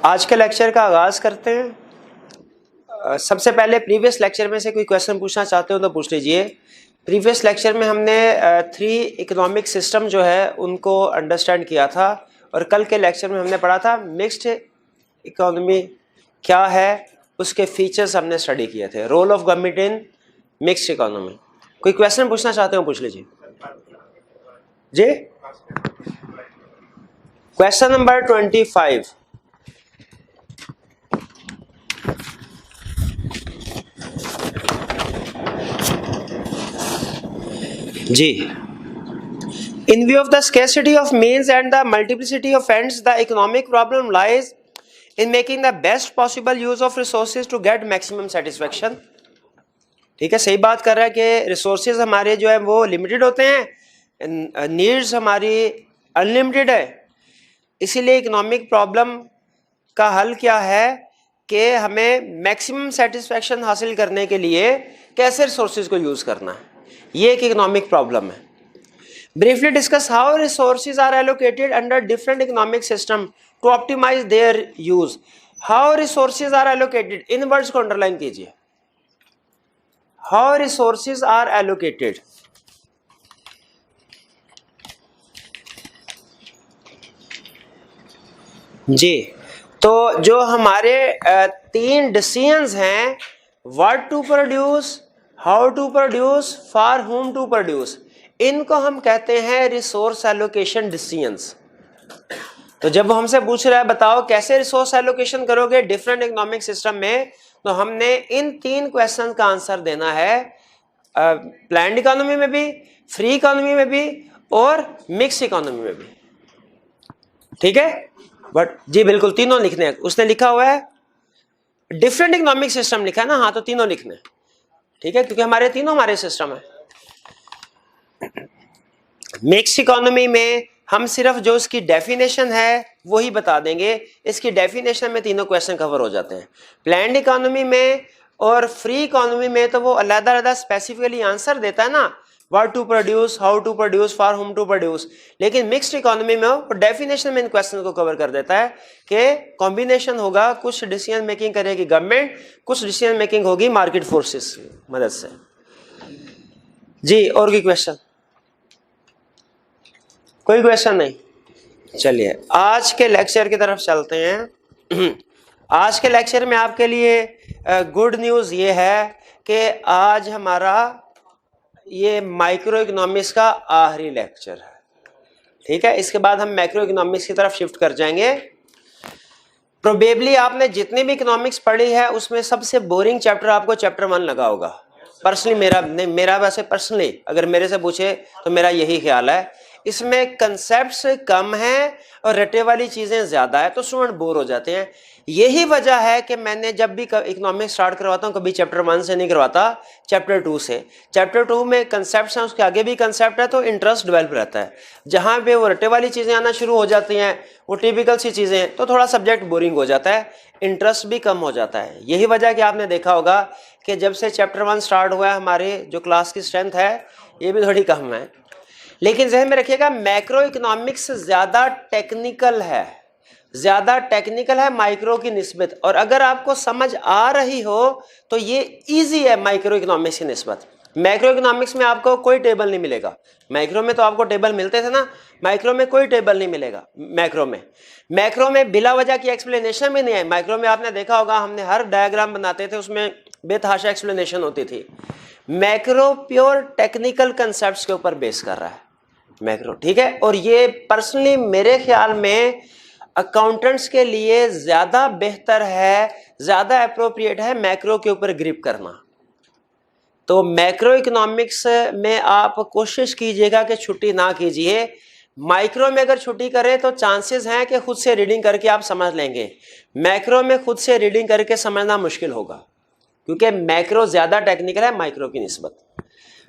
آج کے لیکچر کا آغاز کرتے ہیں. سب سے پہلے پریویس لیکچر میں سے کوئی کویشچن پوچھنا چاہتے ہو تو پوچھ لیجئے. پریویس لیکچر میں ہم نے 3 اکنامک سسٹم جو ہے ان کو انڈرسٹینڈ کیا تھا، اور کل کے لیکچر میں ہم نے پڑھا تھا مکسڈ اکانومی کیا ہے، اس کے فیچرز ہم نے اسٹڈی کیے تھے. Role of government in mixed economy. کوئی کویشچن پوچھنا چاہتے ہو پوچھ لیجیے. جی کویشچن نمبر 25. جی In view of the scarcity of means and the multiplicity of ends, the economic problem lies in making the best possible use of resources to get maximum satisfaction. ٹھیک ہے، صحیح بات کر رہا ہے کہ ریسورسز ہمارے جو ہے وہ لمیٹڈ ہوتے ہیں، نیڈز ہماری انلمیٹڈ ہے. اسی لیے اکنامک پرابلم کا حل کیا ہے کہ ہمیں میکسیمم سیٹسفیکشن حاصل کرنے کے لیے کیسے ریسورسز کو یوز کرنا ہے. یہ ایک اکنامک پرابلم ہے. Briefly discuss how resources are allocated under different economic system to optimize their use. How resources are allocated, in words کو underline کیجئے. How resources are allocated. جی تو جو ہمارے 3 ڈیسیژنز ہیں، what to produce, how to produce, for whom to produce، ان کو ہم کہتے ہیں ریسورس ایلوکیشن ڈیسیژنز. تو جب ہم سے پوچھ رہا ہے بتاؤ کیسے ریسورس ایلوکیشن کرو گے ڈفرینٹ اکنامک سسٹم میں، تو ہم نے ان 3 کویشچن کا آنسر دینا ہے، پلانڈ اکانومی میں بھی، فری اکانومی میں بھی، اور مکس اکانومی میں بھی. ٹھیک ہے، بٹ جی بالکل تینوں لکھنے ہیں. اس نے لکھا ہوا ہے ڈفرینٹ اکنامک سسٹم لکھا ہے نا، ہاں تو تینوں لکھنے. ٹھیک ہے، کیونکہ ہمارے تینوں ہمارے سسٹم ہیں. مکس اکانومی میں ہم صرف جو اس کی ڈیفینیشن ہے وہی بتا دیں گے، اس کی ڈیفینیشن میں تینوں کویشچن کور ہو جاتے ہیں. پلانڈ اکانومی میں اور فری اکانومی میں تو وہ علیحدہ علیحدہ اسپیسیفکلی آنسر دیتا ہے نا، what to produce, how to produce, for whom to produce. لیکن مکسڈ اکانومی میں وہ ڈیفینیشن میں ان کویشچن کو کور کر دیتا ہے کہ کمبینیشن ہوگا، کچھ ڈیسیژن میکنگ کرے گی گورنمنٹ، کچھ ڈیسیژن میکنگ ہوگی مارکیٹ فورسز کی مدد سے. جی اور کوئی کویشچن؟ کوئی کویشچن نہیں؟ چلیے آج کے لیکچر کی طرف چلتے ہیں. آج کے لیکچر میں آپ کے لیے گڈ نیوز یہ ہے کہ آج ہمارا یہ مائکرو اکنامکس کا آخری لیکچر ہے. ٹھیک ہے، اس کے بعد ہم میکرو اکنامکس کی طرف شفٹ کر جائیں گے. پروبیبلی آپ نے جتنی بھی اکنامکس پڑھی ہے اس میں سب سے بورنگ چیپٹر آپ کو چیپٹر 1 لگا ہوگا. پرسنلی میرا ویسے پرسنلی اگر میرے سے پوچھے تو میرا یہی خیال ہے. اس میں کنسیپٹس کم ہیں اور رٹے والی چیزیں زیادہ ہے تو اسٹوڈنٹ بور ہو جاتے ہیں. یہی وجہ ہے کہ میں نے جب بھی اکنامکس اسٹارٹ کرواتا ہوں کبھی چیپٹر 1 سے نہیں کرواتا، چیپٹر 2 سے. چیپٹر 2 میں کنسیپٹس ہیں، اس کے آگے بھی کنسیپٹ ہے تو انٹرسٹ ڈیولپ رہتا ہے. جہاں پہ وہ رٹے والی چیزیں آنا شروع ہو جاتی ہیں، وہ ٹیپیکل سی چیزیں ہیں، تو تھوڑا سبجیکٹ بورنگ ہو جاتا ہے، انٹرسٹ بھی کم ہو جاتا ہے. یہی وجہ ہے کہ آپ نے دیکھا ہوگا کہ جب سے چیپٹر 1 اسٹارٹ ہوا ہے ہماری جو کلاس کی اسٹرینتھ ہے یہ بھی تھوڑی کم ہے. لیکن ذہن میں رکھیے گا میکرو اکنامکس زیادہ ٹیکنیکل ہے مائکرو کی نسبت، اور اگر آپ کو سمجھ آ رہی ہو تو یہ ایزی ہے مائکرو اکنامکس کی نسبت. میکرو اکنامکس میں آپ کو کوئی ٹیبل نہیں ملے گا. مائکرو میں تو آپ کو ٹیبل ملتے تھے نا، مائکرو میں کوئی ٹیبل نہیں ملے گا. میکرو میں بلا وجہ کی ایکسپلینیشن بھی نہیں ہے. مائکرو میں آپ نے دیکھا ہوگا ہم نے ہر ڈائیگرام بناتے تھے اس میں بے تحاشا ایکسپلینیشن ہوتی تھی. میکرو پیور ٹیکنیکل کنسیپٹس کے اوپر بیس کر رہا ہے میکرو. ٹھیک ہے، اور یہ پرسنلی میرے خیال میں اکاؤنٹنٹس کے لیے زیادہ بہتر ہے، زیادہ اپروپریٹ ہے میکرو کے اوپر گریپ کرنا. تو میکرو اکنامکس میں آپ کوشش کیجئے گا کہ چھٹی نہ کیجئے. مائکرو میں اگر چھٹی کریں تو چانسز ہیں کہ خود سے ریڈنگ کر کے آپ سمجھ لیں گے. میکرو میں خود سے ریڈنگ کر کے سمجھنا مشکل ہوگا کیونکہ میکرو زیادہ ٹیکنیکل ہے مائکرو کی نسبت.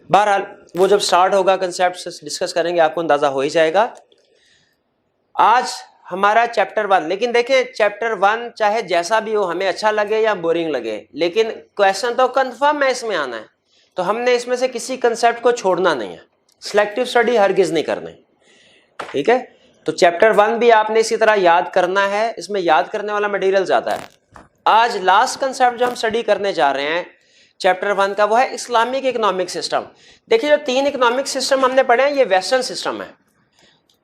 بہرحال وہ جب سٹارٹ ہوگا کنسیپٹ ڈسکس کریں گے آپ کو اندازہ ہو ہی جائے گا. آج ہمارا چیپٹر 1، لیکن دیکھیں چیپٹر 1 چاہے جیسا بھی ہو ہمیں اچھا لگے یا بورنگ لگے لیکن کویشچن تو کنفرم ہے اس میں آنا ہے. تو ہم نے اس میں سے کسی کنسیپٹ کو چھوڑنا نہیں ہے. سلیکٹو اسٹڈی ہرگز نہیں کرنا ہے. ٹھیک ہے، تو چیپٹر 1 بھی آپ نے اسی طرح یاد کرنا ہے، اس میں یاد کرنے والا مٹیریل زیادہ ہے۔ آج لاسٹ کنسیپٹ جو ہم اسٹڈی کرنے جا رہے ہیں چیپٹر 1 کا، وہ ہے اسلامک اکنامک سسٹم۔ دیکھیے جو 3 اکنامک سسٹم ہم نے پڑھے ہیں یہ ویسٹرن سسٹم ہے،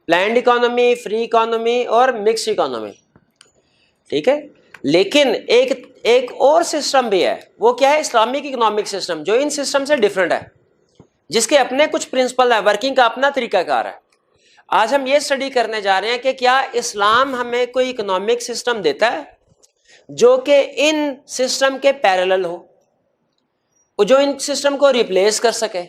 پلانڈ اکانومی، فری اکانومی اور مکس اکانومی، ٹھیک ہے۔ لیکن ایک اور سسٹم بھی ہے، وہ کیا ہے؟ اسلامک اکنامک سسٹم، جو ان سسٹم سے ڈفرینٹ ہے، جس کے اپنے کچھ پرنسپل ہیں، ورکنگ کا اپنا طریقہ کار ہے۔ آج ہم یہ اسٹڈی کرنے جا رہے ہیں کہ کیا اسلام ہمیں کوئی اکنامک سسٹم دیتا ہے جو کہ ان سسٹم کے پیرالل ہو، جو ان سسٹم کو ریپلیس کر سکے؟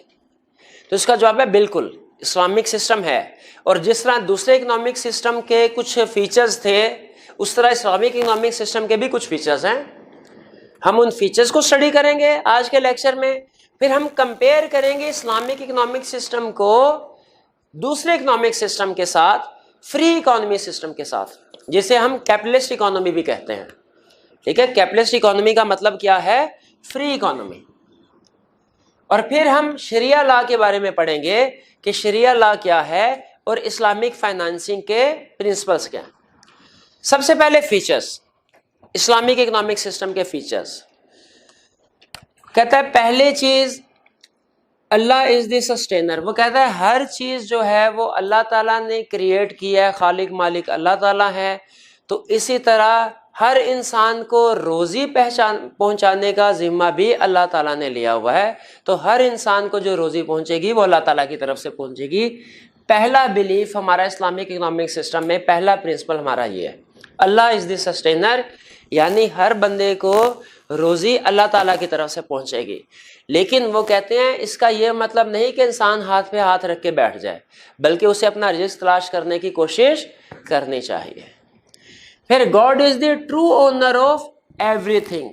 تو اس کا جواب ہے بالکل، اسلامک سسٹم ہے۔ اور جس طرح دوسرے اکنامک سسٹم کے کچھ فیچرز تھے، اس طرح اسلامک اکنامک سسٹم کے بھی کچھ فیچرز ہیں۔ ہم ان فیچرز کو اسٹڈی کریں گے آج کے لیکچر میں، پھر ہم کمپیئر کریں گے اسلامک اکنامک سسٹم کو دوسرے اکنامک سسٹم کے ساتھ، فری اکانومی سسٹم کے ساتھ، جسے ہم کیپٹلسٹ اکانومی بھی کہتے ہیں، ٹھیک ہے۔ کیپٹلسٹ اکانومی کا مطلب کیا ہے؟ Free economy. اور پھر ہم شریعہ لا کے بارے میں پڑھیں گے کہ شریعہ لا کیا ہے اور اسلامک فائنانسنگ کے پرنسپلز کیا ہیں۔ سب سے پہلے فیچرز، اسلامک اکنامک سسٹم کے فیچرز۔ کہتا ہے پہلی چیز اللہ از دی سسٹینر، وہ کہتا ہے ہر چیز جو ہے وہ اللہ تعالیٰ نے کریٹ کی ہے، خالق مالک اللہ تعالیٰ ہے، تو اسی طرح ہر انسان کو روزی پہنچانے کا ذمہ بھی اللہ تعالیٰ نے لیا ہوا ہے، تو ہر انسان کو جو روزی پہنچے گی وہ اللہ تعالیٰ کی طرف سے پہنچے گی۔ پہلا بلیف ہمارا اسلامک اکنامک سسٹم میں، پہلا پرنسپل ہمارا یہ ہے، اللہ از دی سسٹینر، یعنی ہر بندے کو روزی اللہ تعالیٰ کی طرف سے پہنچے گی۔ لیکن وہ کہتے ہیں اس کا یہ مطلب نہیں کہ انسان ہاتھ پہ ہاتھ رکھ کے بیٹھ جائے، بلکہ اسے اپنا رزق تلاش کرنے کی کوشش کرنی چاہیے۔ پھر God is the true owner of ایوری تھنگ،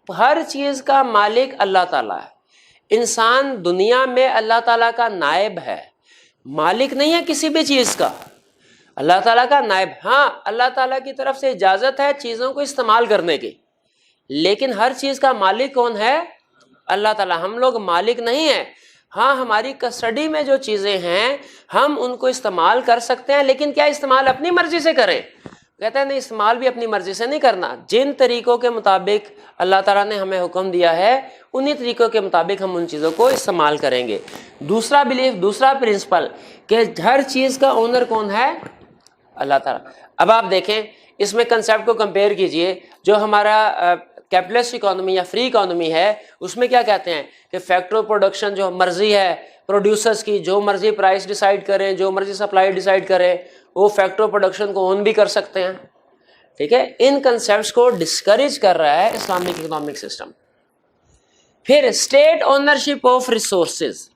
ہر چیز کا مالک اللہ تعالیٰ ہے۔ انسان دنیا میں اللہ تعالیٰ کا نائب ہے، مالک نہیں ہے کسی بھی چیز کا، اللہ تعالیٰ کا نائب۔ ہاں اللہ تعالیٰ کی طرف سے اجازت ہے چیزوں کو استعمال کرنے کی، لیکن ہر چیز کا مالک کون ہے؟ اللہ تعالیٰ۔ ہم لوگ مالک نہیں ہیں، ہاں ہماری کسٹڈی میں جو چیزیں ہیں ہم ان کو استعمال کر سکتے ہیں، لیکن کیا استعمال اپنی مرضی سے کریں؟ کہتا ہے نہیں، استعمال بھی اپنی مرضی سے نہیں کرنا، جن طریقوں کے مطابق اللہ تعالیٰ نے ہمیں حکم دیا ہے انہی طریقوں کے مطابق ہم ان چیزوں کو استعمال کریں گے۔ دوسرا بلیف، دوسرا پرنسپل کہ ہر چیز کا اونر کون ہے؟ اللہ تعالیٰ۔ اب آپ دیکھیں اس میں کنسیپٹ کو کمپیئر کیجئے، جو ہمارا کیپٹلسٹ اکانومی یا فری اکانومی ہے اس میں کیا کہتے ہیں کہ فیکٹر آف پروڈکشن جو مرضی ہے پروڈیوسرز کی، جو مرضی پرائس ڈیسائیڈ کریں، جو مرضی سپلائی ڈیسائیڈ کریں، وہ فیکٹر آف پروڈکشن کو اون بھی کر سکتے ہیں، ٹھیک ہے۔ ان کنسیپٹس کو ڈسکریج کر رہا ہے اسلامک اکنامک سسٹم۔ پھر اسٹیٹ اونرشپ آف ریسورسز،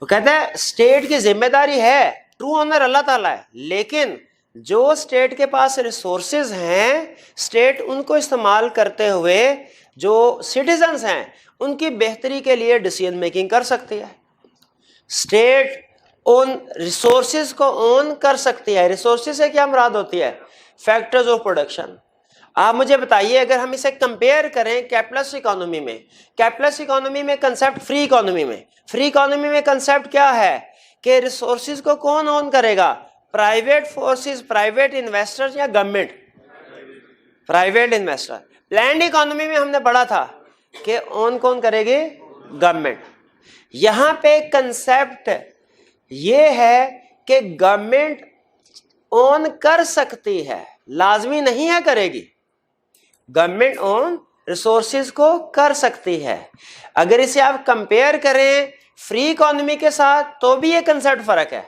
وہ کہتا ہے اسٹیٹ کی ذمہ داری ہے، ٹرو اونر اللہ تعالیٰ ہے، لیکن جو اسٹیٹ کے پاس ریسورسز ہیں اسٹیٹ ان کو استعمال کرتے ہوئے جو سٹیزنز ہیں ان کی بہتری کے لیے ڈیسیژن میکنگ کر سکتی ہے۔ اسٹیٹ اون ریسورسز کو اون کر سکتی ہے۔ ریسورسز سے کیا مراد ہوتی ہے؟ Factors of production. آپ مجھے بتائیے اگر ہم اسے کمپیئر کریں کیپٹلسٹ اکانومی میں، کیپٹلسٹ اکانومی میں کنسیپٹ، فری اکانومی میں، فری اکانومی میں کنسیپٹ کیا ہے کہ ریسورسز کو کون اون کرے گا؟ پرائیویٹ فورسز، پرائیویٹ انویسٹر یا government? Private investor. Planned economy میں ہم نے پڑھا تھا کہ اون کون کرے گی؟ گورنمنٹ۔ یہاں پہ کنسیپٹ یہ ہے کہ گورنمنٹ اون کر سکتی ہے، لازمی نہیں ہے کرے گی، گورنمنٹ اون ریسورسز کو کر سکتی ہے۔ اگر اسے آپ کمپیئر کریں فری اکانومی کے ساتھ تو بھی یہ کنسیپٹ فرق ہے،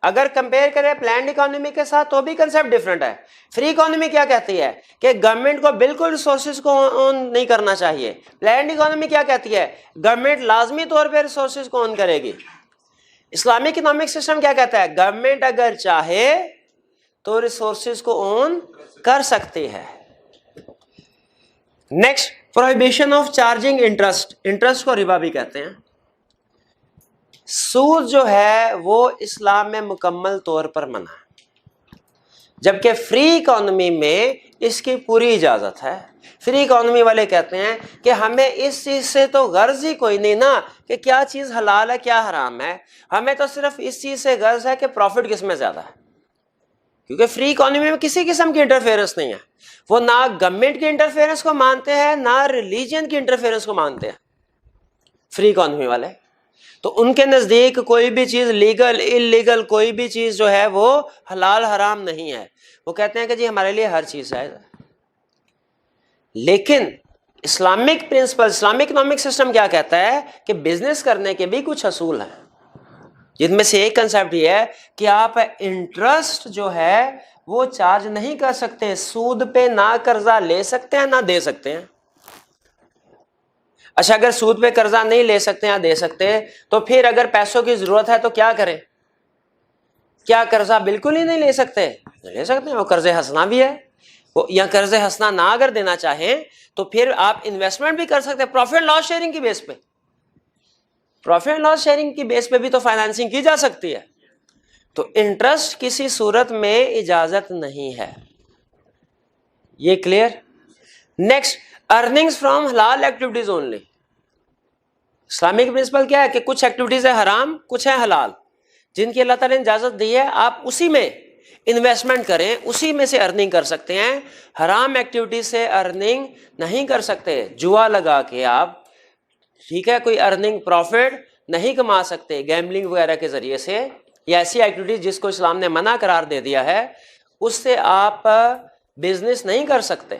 اگر کمپیئر کریں پلانڈ اکانومی کے ساتھ تو بھی کنسیپٹ ڈیفرنٹ ہے۔ فری اکانومی کیا کہتی ہے کہ گورنمنٹ کو بالکل ریسورسز کو اون نہیں کرنا چاہیے، پلانڈ اکانومی کیا کہتی ہے گورنمنٹ لازمی طور پہ ریسورسز کو اون کرے گی۔ اسلامک اکنامک سسٹم کیا کہتا ہے؟ گورنمنٹ اگر چاہے تو ریسورسز کو اون کر سکتی ہے۔ Next, prohibition of charging interest, interest کو ربا بھی کہتے ہیں۔ سود جو ہے وہ اسلام میں مکمل طور پر منع ہے، جبکہ فری اکانومی میں اس کی پوری اجازت ہے۔ فری اکانومی والے کہتے ہیں کہ ہمیں اس چیز سے تو غرض ہی کوئی نہیں نا کہ کیا چیز حلال ہے کیا حرام ہے، ہمیں تو صرف اس چیز سے غرض ہے کہ پروفٹ کس میں زیادہ ہے۔ کیونکہ فری اکانومی میں کسی قسم کی انٹرفیئرنس نہیں ہے. وہ نہ گورنمنٹ کی انٹرفیئرنس کو مانتے ہیں نہ ریلیجن کی انٹرفیئرنس کو مانتے ہیں فری اکانومی والے. تو ان کے نزدیک کوئی بھی چیز لیگل انلیگل کوئی بھی چیز جو ہے وہ حلال حرام نہیں ہے. وہ کہتے ہیں کہ جی ہمارے لیے ہر چیز جائز ہے. لیکن Islamic principle Islamic economic system کیا کہتا ہے کہ بزنس کرنے کے بھی کچھ اصول ہیں، جن میں سے ایک کنسیپٹ یہ ہے کہ آپ انٹرسٹ جو ہے وہ چارج نہیں کر سکتے. سود پہ نہ قرضہ لے سکتے ہیں نہ دے سکتے ہیں. اچھا اگر سود پہ قرضہ نہیں لے سکتے یا دے سکتے تو پھر اگر پیسوں کی ضرورت ہے تو کیا کریں؟ کیا قرضہ بالکل ہی نہیں لے سکتے؟ لے سکتے ہیں، وہ قرض حسنہ بھی ہے. یا قرض حسنہ نہ اگر دینا چاہیں تو پھر آپ انویسٹمنٹ بھی کر سکتے ہیں پروفٹ اینڈ لاس شیئرنگ کی بیس پہ. پروفٹ اینڈ لاس شیئرنگ کی بیس پہ بھی تو فائنانسنگ کی جا سکتی ہے. تو انٹرسٹ کسی صورت میں اجازت نہیں ہے. یہ کلیئر؟ نیکسٹ، ارننگز فرام حلال ایکٹیویٹیز اونلی. اسلامک پرنسپل کیا ہے کہ کچھ ایکٹیویٹیز ہیں حرام کچھ ہیں حلال، جن کی اللہ تعالیٰ نے اجازت دی ہے آپ اسی میں انویسٹمنٹ کریں، اسی میں سے ارننگ کر سکتے ہیں. حرام ایکٹیویٹی سے ارننگ نہیں کر سکتے. جوا لگا کے آپ ٹھیک ہے کوئی ارننگ پروفٹ نہیں کما سکتے گیمبلنگ وغیرہ کے ذریعے سے، یا ایسی ایکٹیویٹی جس کو اسلام نے منع قرار دے دیا ہے اس سے آپ بزنس نہیں کر سکتے.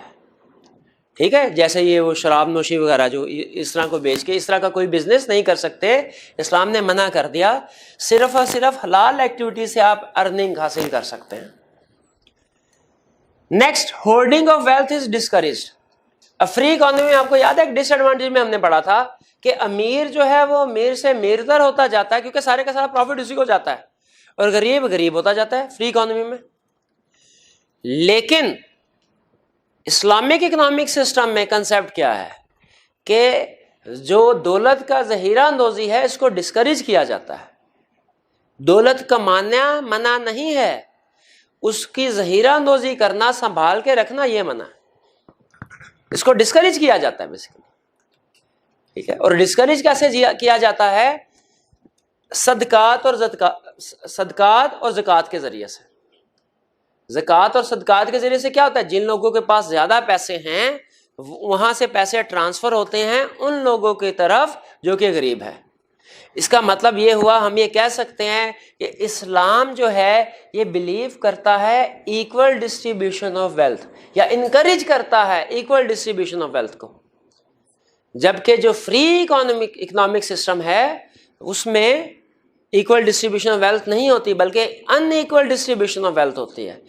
ٹھیک ہے، جیسے یہ وہ شراب نوشی وغیرہ جو اس طرح کو بیچ کے اس طرح کا کوئی بزنس نہیں کر سکتے، اسلام نے منع کر دیا. صرف اور صرف حلال ایکٹیویٹی سے آپ ارننگ حاصل کر سکتے ہیں. Next, holding of wealth is discouraged. Free economy میں آپ کو یاد ہے ایک ڈس ایڈوانٹیج میں ہم نے پڑھا تھا کہ امیر جو ہے وہ امیر سے امیرتر ہوتا جاتا ہے کیونکہ سارے کا سارا پروفٹ اسی کو جاتا ہے، اور غریب غریب ہوتا جاتا ہے فری اکانومی میں. لیکن اسلامک اکنامک سسٹم میں کنسیپٹ کیا ہے کہ جو دولت کا ذخیرہ اندوزی ہے اس کو ڈسکریج کیا جاتا ہے. دولت کمانا منع نہیں ہے، اس کی ذخیرہ اندوزی کرنا سنبھال کے رکھنا یہ منع ہے. اس کو ڈسکریج کیا جاتا ہے بیسیکلی. ٹھیک ہے، اور ڈسکریج کیسے کیا جاتا ہے؟ صدقات اور زکوٰۃ کے ذریعے سے. زکوٰۃ اور صدقات کے ذریعے سے کیا ہوتا ہے؟ جن لوگوں کے پاس زیادہ پیسے ہیں وہاں سے پیسے ٹرانسفر ہوتے ہیں ان لوگوں کی طرف جو کہ غریب ہے. اس کا مطلب یہ ہوا ہم یہ کہہ سکتے ہیں کہ اسلام جو ہے یہ بلیو کرتا ہے ایکول ڈسٹریبیوشن آف ویلتھ، یا انکریج کرتا ہے ایکول ڈسٹریبیوشن آف ویلتھ کو. جبکہ جو فری اکنامک سسٹم ہے اس میں ایکول ڈسٹریبیوشن آف ویلتھ نہیں ہوتی بلکہ ان ایکول ڈسٹریبیوشن آف ویلتھ ہوتی ہے.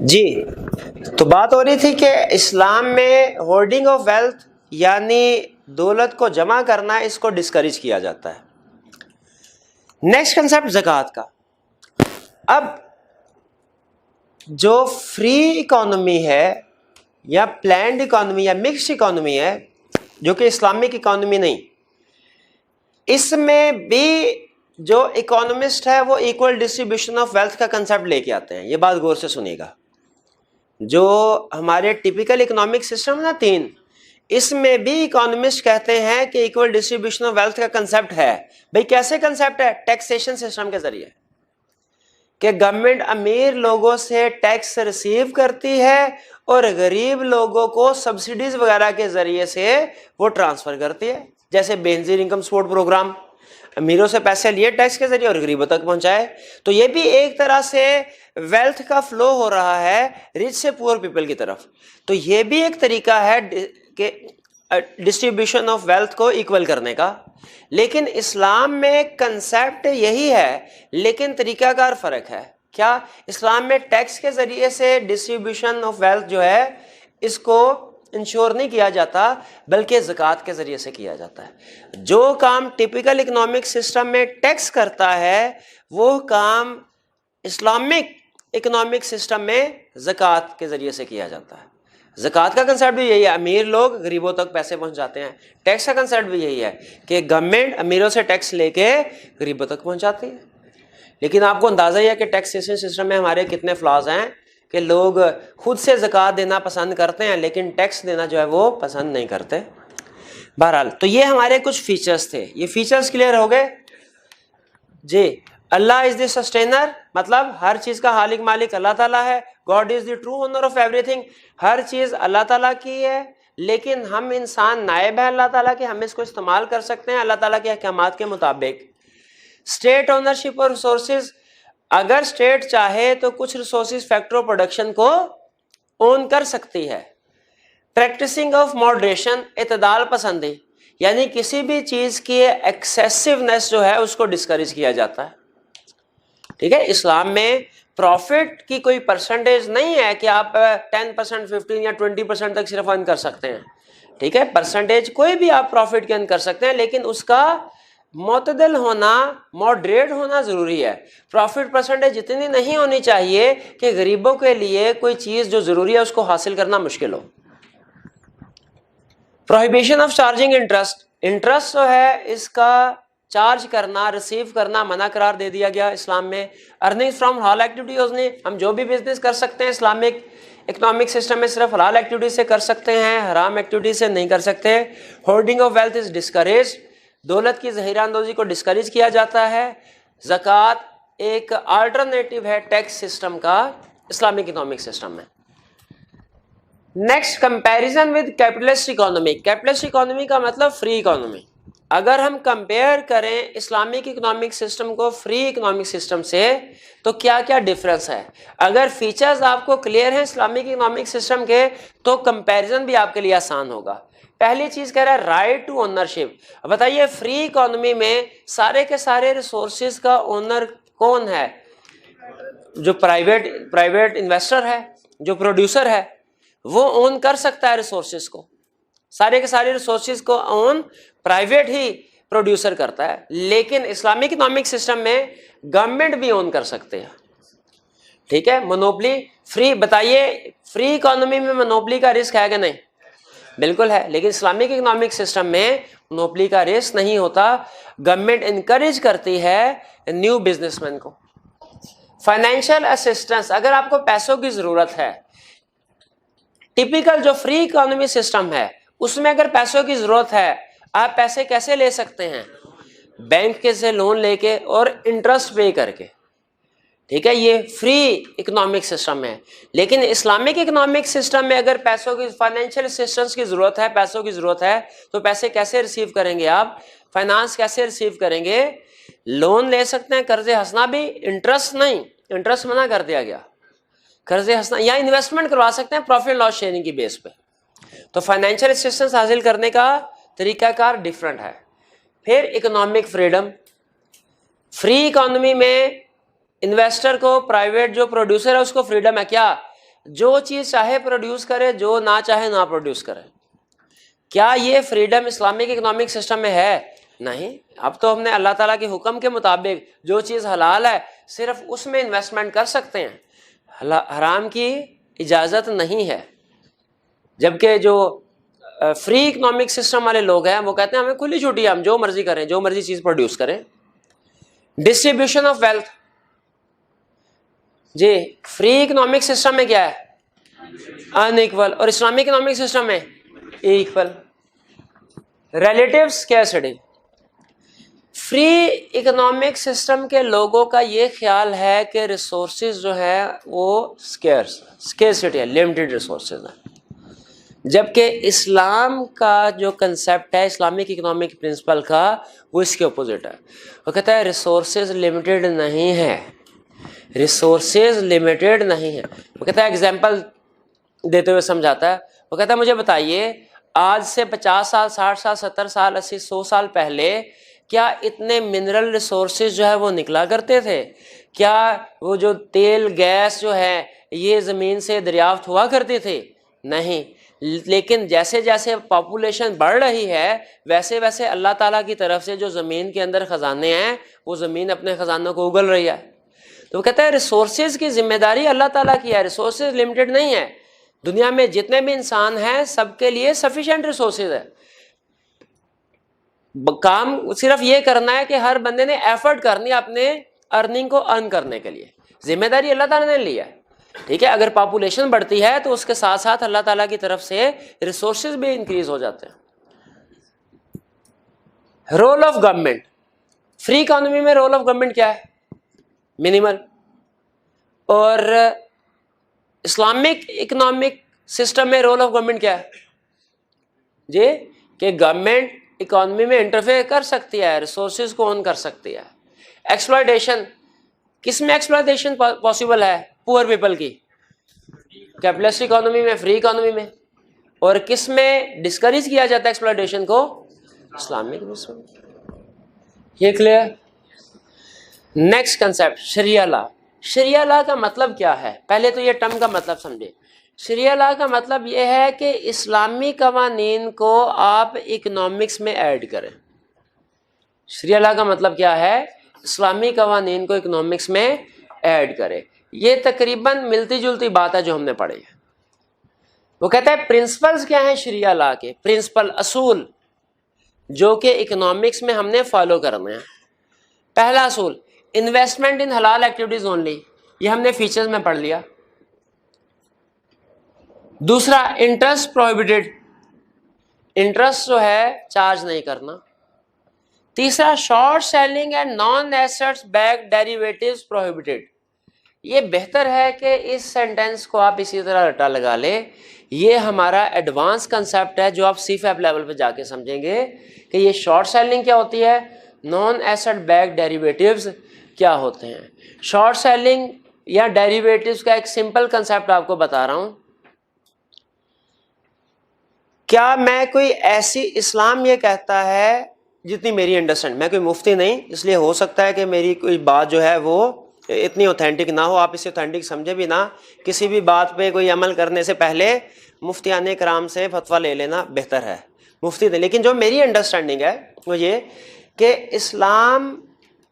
جی تو بات ہو رہی تھی کہ اسلام میں ہولڈنگ آف ویلتھ یعنی دولت کو جمع کرنا اس کو ڈسکریج کیا جاتا ہے. نیکسٹ کنسیپٹ زکوٰۃ کا. اب جو فری اکانومی ہے یا پلانڈ اکانومی یا مکسڈ اکانومی ہے جو کہ اسلامک اکانومی نہیں، اس میں بھی جو اکانومسٹ ہے وہ ایکول ڈسٹریبیوشن آف ویلتھ کا کنسیپٹ لے کے آتے ہیں. یہ بات غور سے سنیے گا. جو ہمارے ٹیپیکل اکنامک سسٹم نا تین، اس میں بھی اکانومسٹ کہتے ہیں کہ ایکول ڈسٹریبیوشن آف ویلتھ کا کنسیپٹ ہے. بھئی کیسے کنسیپٹ ہے؟ ٹیکسیشن سسٹم کے ذریعے کہ گورنمنٹ امیر لوگوں سے ٹیکس ریسیو کرتی ہے اور غریب لوگوں کو سبسڈیز وغیرہ کے ذریعے سے وہ ٹرانسفر کرتی ہے. جیسے بے نظیر انکم سپورٹ پروگرام امیروں سے پیسے لیے ٹیکس کے ذریعے اور غریبوں تک پہنچائے. تو یہ بھی ایک طرح سے ویلتھ کا فلو ہو رہا ہے رچ سے پور پیپل کی طرف. تو یہ بھی ایک طریقہ ہے کہ ڈسٹریبیوشن آف ویلتھ کو ایکول کرنے کا. لیکن اسلام میں کنسیپٹ یہی ہے لیکن طریقہ کار فرق ہے. کیا؟ اسلام میں ٹیکس کے ذریعے سے ڈسٹریبیوشن آف ویلتھ جو ہے اس کو انشور نہیں کیا جاتا بلکہ زکوٰۃ کے ذریعے سے کیا جاتا ہے. جو کام ٹپیکل اکنامک سسٹم میں ٹیکس کرتا ہے وہ کام اسلامک اکنامک سسٹم میں زکوٰۃ کے ذریعے سے کیا جاتا ہے. زکوٰۃ کا کنسیپٹ بھی یہی ہے, امیر لوگ غریبوں تک پیسے پہنچاتے ہیں. ٹیکس کا کنسیپٹ بھی یہی ہے کہ گورنمنٹ امیروں سے ٹیکس لے کے غریبوں تک پہنچاتی ہے. لیکن آپ کو اندازہ ہی ہے کہ ٹیکسیشن سسٹم میں ہمارے کتنے فلاز ہیں کہ لوگ خود سے زکوٰۃ دینا پسند کرتے ہیں لیکن ٹیکس دینا جو ہے وہ پسند نہیں کرتے. بہرحال تو یہ ہمارے کچھ فیچرز تھے. یہ فیچرز کلیئر ہو گئے جی. اللہ از دی سسٹینر, مطلب ہر چیز کا خالق مالک اللہ تعالیٰ ہے. God is the true owner of ایوری تھنگ, ہر چیز اللہ تعالیٰ کی ہے لیکن ہم انسان نائب ہیں اللہ تعالیٰ کے, ہم اس کو استعمال کر سکتے ہیں اللہ تعالیٰ کے احکامات کے مطابق. اسٹیٹ اونرشپ اور ریسورسز, اگر اسٹیٹ چاہے تو کچھ ریسورسز فیکٹر آف پروڈکشن کو اون کر سکتی ہے. پریکٹسنگ آف ماڈریشن, اعتدال پسندی, یعنی کسی بھی چیز کی ایکسیسونیس جو ہے اس کو ڈسکریج کیا جاتا ہے. ٹھیک ہے, اسلام میں پروفٹ کی کوئی پرسنٹیج نہیں ہے کہ آپ 10%, 15 یا 20% تک صرف ارن کر سکتے ہیں. ٹھیک ہے, پرسنٹیج کوئی بھی آپ پروفٹ کی ارن کر سکتے ہیں لیکن اس کا معتدل ہونا, ماڈریٹ ہونا ضروری ہے. پروفٹ پرسنٹیج اتنی نہیں ہونی چاہیے کہ غریبوں کے لیے کوئی چیز جو ضروری ہے اس کو حاصل کرنا مشکل ہو. Prohibition of charging interest, interest جو ہے اس کا چارج کرنا, ریسیو کرنا منع قرار دے دیا گیا اسلام میں. ارننگ فرام حلال ایکٹیویٹیز, نے ہم جو بھی بزنس کر سکتے ہیں اسلامک اکنامک سسٹم میں صرف حلال ایکٹیویٹی سے کر سکتے ہیں, حرام ایکٹیویٹی سے نہیں کر سکتے. Holding of wealth is discourage, دولت کی ذخیرہ اندوزی کو ڈسکریج کیا جاتا ہے. زکوٰۃ ایک آلٹرنیٹو ہے ٹیکس سسٹم کا اسلامک اکنامک سسٹم میں. Next, comparison with capitalist economy. Capitalist economy کا مطلب فری اکانومی. اگر ہم کمپیئر کریں اسلامک اکنامک سسٹم کو فری اکنامک سسٹم سے تو کیا کیا ڈفرینس ہے. اگر فیچرز آپ کو کلیئر ہیں اسلامک اکنامک سسٹم کے تو کمپیریزن بھی آپ کے لیے آسان ہوگا. پہلی چیز کہہ رہا ہے رائٹ ٹو اونرشپ. بتائیے فری اکانومی میں سارے کے سارے ریسورسز کا اونر کون ہے؟ جو پرائیویٹ انویسٹر ہے, جو پروڈیوسر ہے, وہ اون کر سکتا ہے ریسورسز کو. سارے کے سارے ریسورسز کو اون پرائیویٹ ہی پروڈیوسر کرتا ہے. لیکن اسلامک اکنامک سسٹم میں گورنمنٹ بھی اون کر سکتے ہیں. ٹھیک ہے, مونوپلی فری. بتائیے فری اکانومی میں مونوپلی کا رسک ہے کہ نہیں؟ بالکل ہے. لیکن اسلامک اکنامک سسٹم میں مونوپلی کا رسک نہیں ہوتا. گورنمنٹ انکریج کرتی ہے نیو بزنس مین کو. فائنینشیل اسسٹنس, اگر آپ کو پیسوں کی ضرورت ہے, ٹپیکل جو فری اکانومی سسٹم ہے اس میں اگر پیسوں کی ضرورت ہے آپ پیسے کیسے لے سکتے ہیں؟ بینک کے سے لون لے کے اور انٹرسٹ پے کر کے. ٹھیک ہے, یہ فری اکنامک سسٹم ہے. لیکن اسلامک اکنامک سسٹم میں اگر پیسوں کی فائنینشیل اسسٹنس کی ضرورت ہے, پیسوں کی ضرورت ہے تو پیسے کیسے ریسیو کریں گے آپ؟ فائنانس کیسے ریسیو کریں گے؟ لون لے سکتے ہیں, قرض ہنسنا بھی, انٹرسٹ نہیں, انٹرسٹ منع کر دیا گیا. قرض ہنسنا یا انویسٹمنٹ کروا سکتے ہیں پروفٹ لاس شیئرنگ کی بیس پہ. تو فائنینشیل اسسٹنس حاصل کرنے کا طریقہ کار ڈفرینٹ ہے. پھر اکنامک فریڈم. فری اکانومی میں انویسٹر کو, پرائیویٹ جو پروڈیوسر ہے اس کو فریڈم ہے. کیا؟ جو چیز چاہے پروڈیوس کرے, جو نہ چاہے نہ پروڈیوس کرے. کیا یہ فریڈم اسلامک اکنامک سسٹم میں ہے؟ نہیں. اب تو ہم نے اللہ تعالیٰ کے حکم کے مطابق جو چیز حلال ہے صرف اس میں انویسٹمنٹ کر سکتے ہیں, حرام کی اجازت نہیں ہے. جبکہ جو فری اکنامک سسٹم والے لوگ ہیں وہ کہتے ہیں ہمیں کھلی چھٹی ہے, ہم جو مرضی کریں, جو مرضی چیز پروڈیوس کریں. Distribution of wealth. جی فری اکنامک سسٹم میں کیا ہے؟ ان ایکول, اور اسلامک اکنامک سسٹم میں equal. Relative scarcity. Free economic system کے لوگوں کا یہ خیال ہے کہ ریسورسز جو ہے وہ اسکیرسٹی ہے, لمیٹڈ ریسورسز ہیں. جبکہ اسلام کا جو کنسیپٹ ہے اسلامک اکنامک پرنسپل کا وہ اس کے اپوزٹ ہے. وہ کہتا ہے ریسورسز لمیٹیڈ نہیں ہے، ریسورسز لمیٹیڈ نہیں ہے. وہ کہتا ہے ایگزامپل دیتے ہوئے سمجھاتا ہے. وہ کہتا ہے مجھے بتائیے آج سے 50 سال 60 سال 70 سال 80 100 سال پہلے کیا اتنے منرل ریسورسز جو ہے وہ نکلا کرتے تھے؟ کیا وہ جو تیل گیس جو ہے یہ زمین سے دریافت ہوا کرتے تھے؟ نہیں. لیکن جیسے جیسے پاپولیشن بڑھ رہی ہے ویسے ویسے اللہ تعالیٰ کی طرف سے جو زمین کے اندر خزانے ہیں وہ زمین اپنے خزانوں کو اگل رہی ہے. تو وہ کہتا ہے ریسورسز کی ذمہ داری اللہ تعالیٰ کی ہے، ریسورسز لمیٹڈ نہیں ہے. دنیا میں جتنے بھی انسان ہیں سب کے لیے سفیشینٹ ریسورسز ہے. کام صرف یہ کرنا ہے کہ ہر بندے نے ایفرٹ کرنی ہے اپنے ارننگ کو ارن کرنے کے لیے. ذمہ داری اللہ تعالیٰ نے لی ہے. ٹھیک ہے، اگر پاپولیشن بڑھتی ہے تو اس کے ساتھ ساتھ اللہ تعالیٰ کی طرف سے ریسورسز بھی انکریز ہو جاتے ہیں. Role of government free economy میں رول آف گورنمنٹ کیا ہے؟ منیمل. اور اسلامک اکنامک سسٹم میں رول آف گورنمنٹ کیا ہے جی؟ کہ گورنمنٹ اکانومی میں انٹرفیئر کر سکتی ہے، ریسورسز کو اون کر سکتی ہے. ایکسپلائٹیشن کس میں ایکسپلائٹیشن پاسبل ہے؟ پور پیپل کی. کیپٹلسٹ اکانومی میں، فری اکانومی میں. اور کس میں ڈسکریج کیا جاتا ہے ایکسپلائٹیشن کو؟ اسلامک میں. یہ کلیئر؟ نیکسٹ کنسیپٹ شریعہ لا. شریعہ لا کا مطلب کیا ہے؟ پہلے تو یہ ٹرم کا مطلب سمجھے. شریعہ لا کا مطلب یہ ہے کہ اسلامی قوانین کو آپ اکنامکس میں ایڈ کریں. شریعہ لا کا مطلب کیا ہے؟ اسلامی قوانین کو اکنامکس میں ایڈ کرے. یہ تقریباً ملتی جلتی بات ہے جو ہم نے پڑھی ہے. وہ کہتا ہے پرنسپلز کیا ہیں شریعہ لا کے؟ پرنسپل، اصول جو کہ اکنامکس میں ہم نے فالو کرنے ہیں. پہلا اصول انویسٹمنٹ ان حلال ایکٹیویٹیز اونلی، یہ ہم نے فیچرز میں پڑھ لیا. دوسرا انٹرسٹ پروہیبٹڈ، انٹرسٹ جو ہے چارج نہیں کرنا. تیسرا short selling and non assets backed derivatives prohibited. یہ بہتر ہے کہ اس سینٹینس کو آپ اسی طرح رٹا لگا لیں. یہ ہمارا ایڈوانس کنسیپٹ ہے جو آپ سی فیپ لیول پہ جا کے سمجھیں گے کہ یہ شارٹ سیلنگ کیا ہوتی ہے، نان ایسٹ بیک ڈیریویٹیوز کیا ہوتے ہیں. شارٹ سیلنگ یا ڈیریویٹیوز کا ایک سمپل کنسیپٹ آپ کو بتا رہا ہوں. کیا میں کوئی ایسی، اسلام یہ کہتا ہے جتنی میری انڈرسٹینڈ، میں کوئی مفتی نہیں اس لیے ہو سکتا ہے کہ میری کوئی بات جو ہے وہ اتنی اوتھینٹک نہ ہو، آپ اسے اوتھینٹک سمجھے بھی نہ. کسی بھی بات پہ کوئی عمل کرنے سے پہلے مفتیان کرام سے فتویٰ لے لینا بہتر ہے، مفتی نہیں. لیکن جو میری انڈرسٹینڈنگ ہے وہ یہ کہ اسلام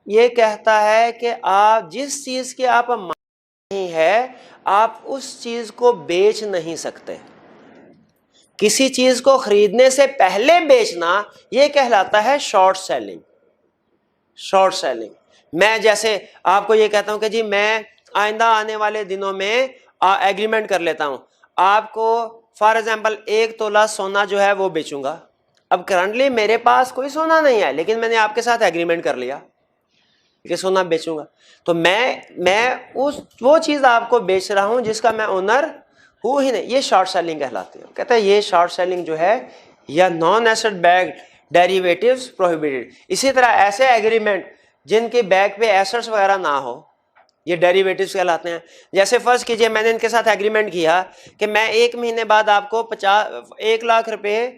یہ کہتا ہے کہ آپ جس چیز کی آپ نہیں ہے آپ اس چیز کو بیچ نہیں سکتے. کسی چیز کو خریدنے سے پہلے بیچنا یہ کہلاتا ہے شارٹ سیلنگ. Short selling. میں جیسے آپ کو یہ کہتا ہوں کہ جی میں آئندہ آنے والے دنوں میں ایگریمنٹ کر لیتا ہوں، آپ کو فار ایگزامپل 1 تولہ سونا جو ہے وہ بیچوں گا. اب کرنٹلی میرے پاس کوئی سونا نہیں ہے لیکن میں نے آپ کے ساتھ ایگریمنٹ کر لیا کہ سونا بیچوں گا. تو میں وہ چیز آپ کو بیچ رہا ہوں جس کا میں اونر ہوں ہی نہیں. یہ شارٹ سیلنگ کہلاتی ہے. کہتا ہے یہ شارٹ سیلنگ جو ہے یا non asset backed derivatives prohibited. اسی طرح ایسے ایگریمنٹ جن کے بیک پہ ایسٹس وغیرہ نہ ہو یہ ڈیریویٹیوز کہلاتے ہیں. جیسے فرض کیجئے میں نے ان کے ساتھ ایگریمنٹ کیا کہ میں 1 مہینے بعد آپ کو 1 لاکھ روپے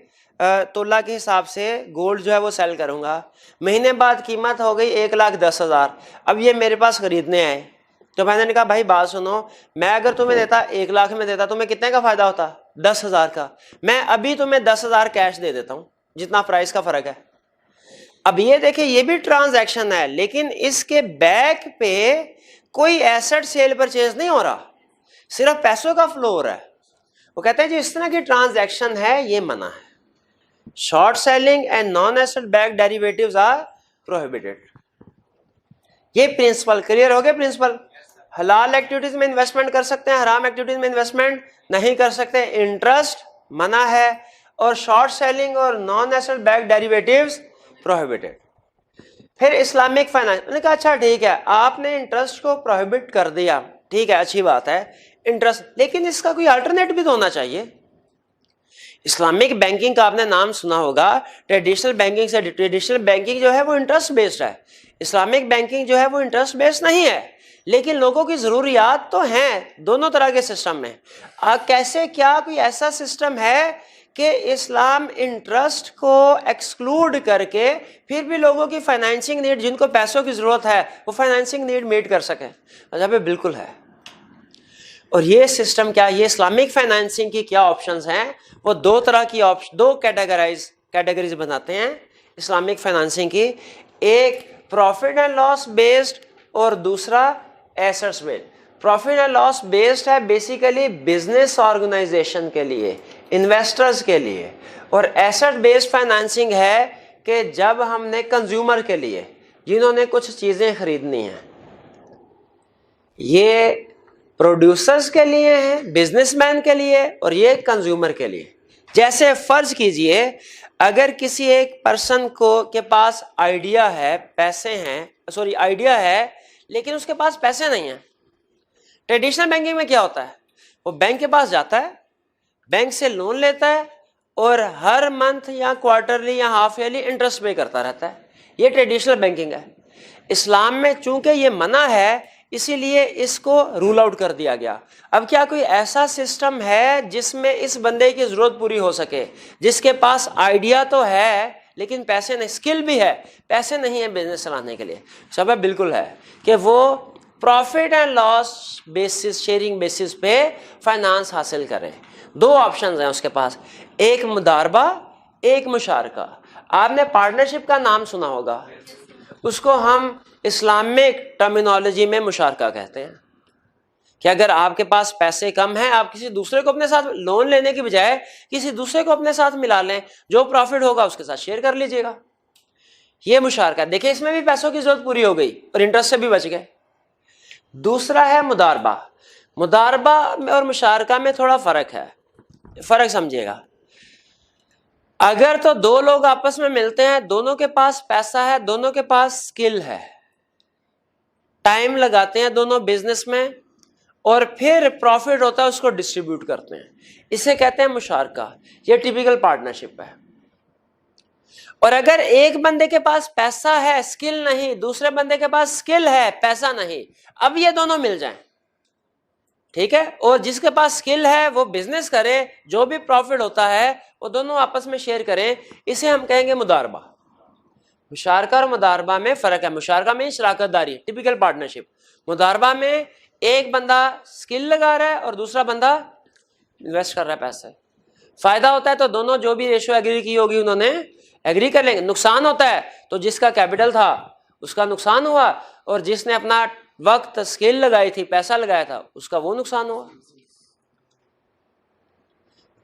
تولہ کے حساب سے گولڈ جو ہے وہ سیل کروں گا. مہینے بعد قیمت ہو گئی 1,10,000. اب یہ میرے پاس خریدنے آئے تو میں نے کہا بھائی بات سنو، میں اگر تمہیں دیتا 1 لاکھ میں دیتا تمہیں کتنے کا فائدہ ہوتا؟ 10,000 کا. میں ابھی تمہیں 10,000 کیش دے دیتا ہوں جتنا پرائز کا فرق ہے. اب یہ دیکھیں یہ بھی ٹرانزیکشن ہے لیکن اس کے بیک پہ کوئی ایسٹ سیل پرچیز نہیں ہو رہا، صرف پیسوں کا فلو ہو رہا ہے. وہ کہتے ہیں جی اس طرح کی ٹرانزیکشن ہے یہ منع ہے. Short selling and non asset backed derivatives are prohibited. یہ پرنسپل کلیئر ہو گئے. پرنسپل حلال ایکٹیویٹیز میں انویسٹمنٹ کر سکتے ہیں، حرام ایکٹیویٹیز میں انویسٹمنٹ نہیں کر سکتے. انٹرسٹ منع ہے اور شارٹ سیلنگ اور non asset backed derivatives prohibited. پھر اسلامک فائنانس نے کہا اچھا ٹھیک ہے آپ نے انٹرسٹ کو پروہیبٹ کر دیا، ٹھیک ہے اچھی بات ہے انٹرسٹ، لیکن اس کا کوئی الٹرنیٹ بھی تو ہونا چاہیے. اسلامک بینکنگ کا آپ نے نام سنا ہوگا. ٹریڈیشنل بینکنگ سے ٹریڈیشنل بینکنگ جو ہے وہ انٹرسٹ بیسڈ ہے. اسلامک بینکنگ جو ہے وہ انٹرسٹ بیسڈ نہیں ہے, لیکن لوگوں کی ضروریات تو ہیں دونوں طرح کے سسٹم میں. کیسے, کیا کوئی ایسا سسٹم ہے کہ اسلام انٹرسٹ کو ایکسکلوڈ کر کے پھر بھی لوگوں کی فائنینسنگ نیڈ, جن کو پیسوں کی ضرورت ہے, وہ فائنینسنگ نیڈ میٹ کر سکے؟ مذہب بالکل ہے. اور یہ سسٹم کیا, یہ اسلامک فائنینسنگ کی کیا آپشنز ہیں, وہ دو طرح کی دو کیٹیگریز بناتے ہیں اسلامک فائنینسنگ کی. ایک پروفٹ اینڈ لاس بیسڈ اور دوسرا assets based. Profit and loss based ہے بیسیکلی بزنس آرگنائزیشن کے لیے, انویسٹرز کے لیے, اور ایسٹ بیسڈ فائنینسنگ ہے کہ جب ہم نے کنزیومر کے لیے, جنہوں نے کچھ چیزیں خریدنی ہیں, یہ پروڈیوسرز کے لیے ہیں, بزنس مین کے لیے, اور یہ کنزیومر کے لیے. جیسے فرض کیجئے اگر کسی ایک پرسن کے پاس آئیڈیا ہے, پیسے ہیں, آئیڈیا ہے لیکن اس کے پاس پیسے نہیں ہیں. ٹریڈیشنل بینکنگ میں کیا ہوتا ہے, وہ بینک کے پاس جاتا ہے, بینک سے لون لیتا ہے اور ہر منتھ یا کوارٹرلی یا ہاف ایئرلی انٹرسٹ پے کرتا رہتا ہے. یہ ٹریڈیشنل بینکنگ ہے. اسلام میں چونکہ یہ منع ہے اسی لیے اس کو رول آؤٹ کر دیا گیا. اب کیا کوئی ایسا سسٹم ہے جس میں اس بندے کی ضرورت پوری ہو سکے, جس کے پاس آئیڈیا تو ہے لیکن پیسے نہیں, اسکل بھی ہے, پیسے نہیں ہیں بزنس چلانے کے لیے؟ سبب بالکل ہے کہ وہ profit and loss basis, sharing basis پہ فائنانس حاصل کریں. دو آپشنز ہیں اس کے پاس, ایک مضاربہ, ایک مشارکہ. آپ نے پارٹنرشپ کا نام سنا ہوگا, اس کو ہم اسلامک ٹرمینالوجی میں مشارکہ کہتے ہیں. کہ اگر آپ کے پاس پیسے کم ہیں, آپ کسی دوسرے کو اپنے ساتھ لون لینے کی بجائے کسی دوسرے کو اپنے ساتھ ملا لیں, جو پروفٹ ہوگا اس کے ساتھ شیئر کر لیجئے گا. یہ مشارکہ. دیکھیں اس میں بھی پیسوں کی ضرورت پوری ہو گئی اور انٹرسٹ سے بھی بچ گئے. دوسرا ہے مضاربہ. مضاربہ اور مشارکہ میں تھوڑا فرق ہے, فرق سمجھیے گا. اگر تو دو لوگ آپس میں ملتے ہیں, دونوں کے پاس پیسہ ہے, دونوں کے پاس سکل ہے, ٹائم لگاتے ہیں دونوں بزنس میں, اور پھر پروفٹ ہوتا ہے اس کو ڈسٹریبیوٹ کرتے ہیں, اسے کہتے ہیں مشارکہ. یہ ٹیپیکل پارٹنرشپ ہے. اور اگر ایک بندے کے پاس پیسہ ہے, سکل نہیں, دوسرے بندے کے پاس سکل ہے, پیسہ نہیں, اب یہ دونوں مل جائیں, ٹھیک ہے, اور جس کے پاس سکل ہے وہ بزنس کرے, جو بھی پروفٹ ہوتا ہے وہ دونوں آپس میں شیئر کریں, اسے ہم کہیں گے مضاربہ. مشارکہ اور مضاربہ میں فرق ہے. مشارکہ میں شراکت داری, ٹیپیکل پارٹنرشپ. مضاربہ میں ایک بندہ سکل لگا رہا ہے اور دوسرا بندہ انویسٹ کر رہا ہے پیسے. فائدہ ہوتا ہے تو دونوں جو بھی ریشو ایگری کی ہوگی انہوں نے ایگری کر لیں گے. نقصان ہوتا ہے تو جس کا کیپٹل تھا اس کا نقصان ہوا, اور جس نے اپنا وقت, سکل لگائی تھی, پیسہ لگایا تھا, اس کا وہ نقصان ہوا.